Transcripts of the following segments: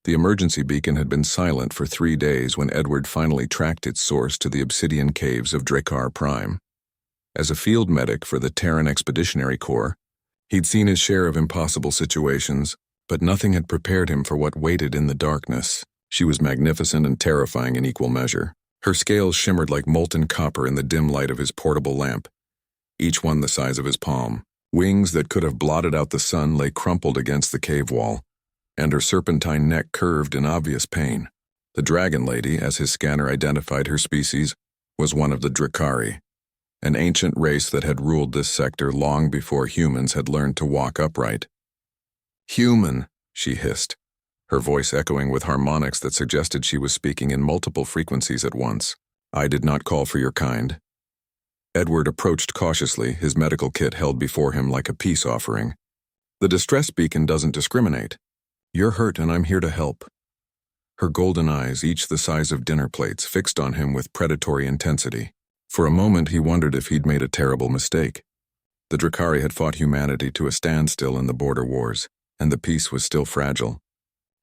The emergency beacon had been silent for 3 days when Edward finally tracked its source to the obsidian caves of Drakkar Prime. As a field medic for the Terran Expeditionary Corps, he'd seen his share of impossible situations, but nothing had prepared him for what waited in the darkness. She was magnificent and terrifying in equal measure. Her scales shimmered like molten copper in the dim light of his portable lamp, each one the size of his palm. Wings that could have blotted out the sun lay crumpled against the cave wall, and her serpentine neck curved in obvious pain. The Dragon Lady, as his scanner identified her species, was one of the Drakkari, an ancient race that had ruled this sector long before humans had learned to walk upright. "Human," she hissed, her voice echoing with harmonics that suggested she was speaking in multiple frequencies at once. "I did not call for your kind." Edward approached cautiously, his medical kit held before him like a peace offering. "The distress beacon doesn't discriminate. You're hurt and I'm here to help." Her golden eyes, each the size of dinner plates, fixed on him with predatory intensity. For a moment he wondered if he'd made a terrible mistake. The Drakkari had fought humanity to a standstill in the border wars, and the peace was still fragile.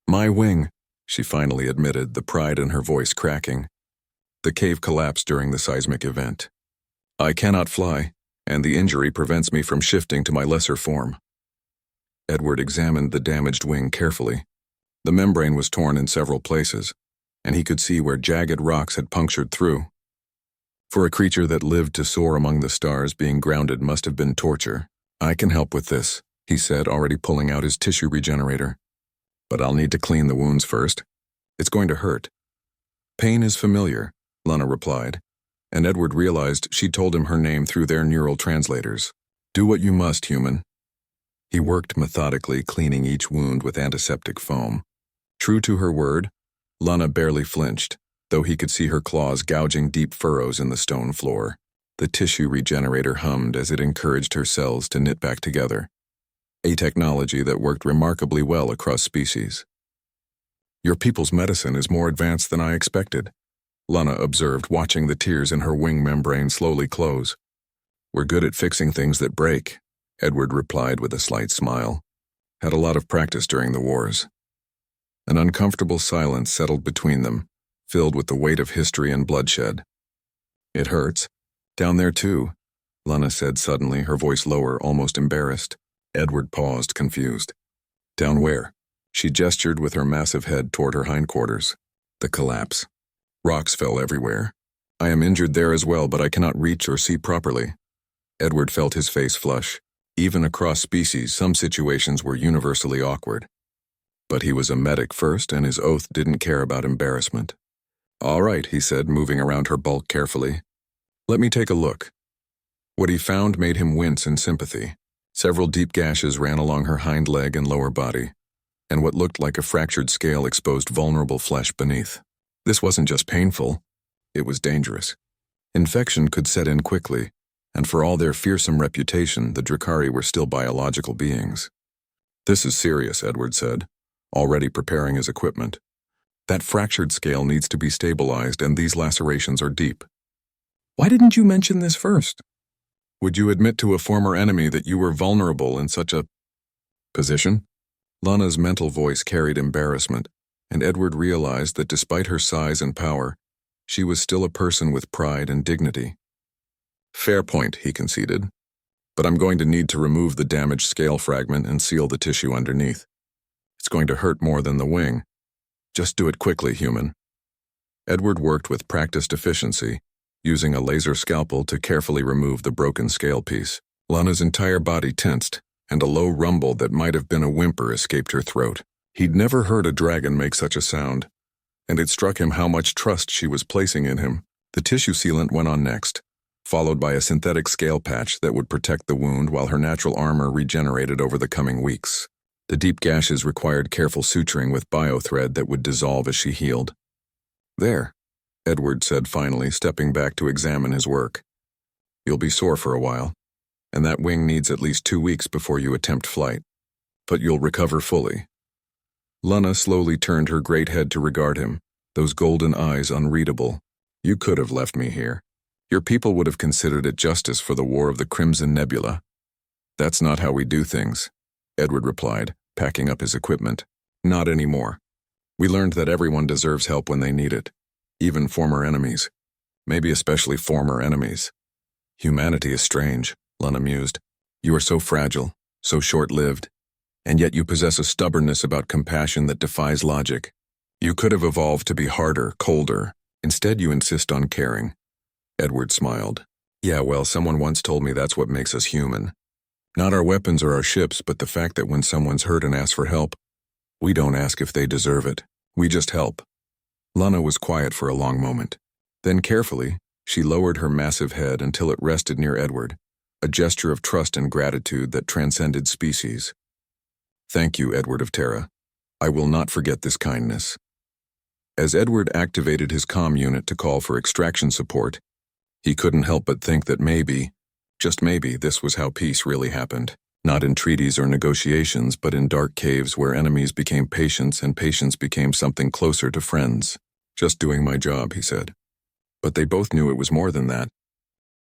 "My wing," she finally admitted, the pride in her voice cracking. "The cave collapsed during the seismic event. I cannot fly, and the injury prevents me from shifting to my lesser form." Edward examined the damaged wing carefully. The membrane was torn in several places, and he could see where jagged rocks had punctured through. For a creature that lived to soar among the stars, being grounded must have been torture. "I can help with this," he said, already pulling out his tissue regenerator. "But I'll need to clean the wounds first. It's going to hurt." "Pain is familiar," Lana replied, and Edward realized she told him her name through their neural translators. "Do what you must, human." He worked methodically, cleaning each wound with antiseptic foam. True to her word, Lana barely flinched, though he could see her claws gouging deep furrows in the stone floor. The tissue regenerator hummed as it encouraged her cells to knit back together, a technology that worked remarkably well across species. "Your people's medicine is more advanced than I expected," Lana observed, watching the tears in her wing membrane slowly close. "We're good at fixing things that break," Edward replied with a slight smile. "Had a lot of practice during the wars." An uncomfortable silence settled between them, filled with the weight of history and bloodshed. "It hurts. Down there too," Lana said suddenly, her voice lower, almost embarrassed. Edward paused, confused. "Down where?" She gestured with her massive head toward her hindquarters. "The collapse. Rocks fell everywhere. I am injured there as well, but I cannot reach or see properly." Edward felt his face flush. Even across species, some situations were universally awkward. But he was a medic first, and his oath didn't care about embarrassment. "All right," he said, moving around her bulk carefully. "Let me take a look." What he found made him wince in sympathy. Several deep gashes ran along her hind leg and lower body, and what looked like a fractured scale exposed vulnerable flesh beneath. This wasn't just painful, it was dangerous. Infection could set in quickly, and for all their fearsome reputation, the Drakkari were still biological beings. "This is serious," Edward said, already preparing his equipment. "That fractured scale needs to be stabilized, and these lacerations are deep." "Why didn't you mention this first?" "Would you admit to a former enemy that you were vulnerable in such a position?" Lana's mental voice carried embarrassment, and Edward realized that despite her size and power, she was still a person with pride and dignity. "Fair point," he conceded, "but I'm going to need to remove the damaged scale fragment and seal the tissue underneath. It's going to hurt more than the wing. Just do it quickly, human." Edward worked with practiced efficiency, using a laser scalpel to carefully remove the broken scale piece. Lana's entire body tensed, and a low rumble that might have been a whimper escaped her throat. He'd never heard a dragon make such a sound, and it struck him how much trust she was placing in him. The tissue sealant went on next, followed by a synthetic scale patch that would protect the wound while her natural armor regenerated over the coming weeks. The deep gashes required careful suturing with biothread that would dissolve as she healed. "There," Edward said finally, stepping back to examine his work. "You'll be sore for a while, and that wing needs at least 2 weeks before you attempt flight. But you'll recover fully." Lana slowly turned her great head to regard him, those golden eyes unreadable. "You could have left me here. Your people would have considered it justice for the War of the Crimson Nebula." "That's not how we do things," Edward replied, packing up his equipment. "Not anymore. We learned that everyone deserves help when they need it, even former enemies. Maybe especially former enemies. Humanity is strange, Lana mused. You are so fragile, so short-lived, and yet you possess a stubbornness about compassion that defies logic. You could have evolved to be harder, colder. Instead, you insist on caring. Edward smiled. Yeah, well, someone once told me that's what makes us human. Not our weapons or our ships, but the fact that when someone's hurt and asks for help, we don't ask if they deserve it. We just help. Lana was quiet for a long moment. Then carefully, she lowered her massive head until it rested near Edward, a gesture of trust and gratitude that transcended species. Thank you, Edward of Terra. I will not forget this kindness. As Edward activated his comm unit to call for extraction support, he couldn't help but think that maybe, just maybe, this was how peace really happened. Not in treaties or negotiations, but in dark caves where enemies became patients and patients became something closer to friends. Just doing my job, he said. But they both knew it was more than that.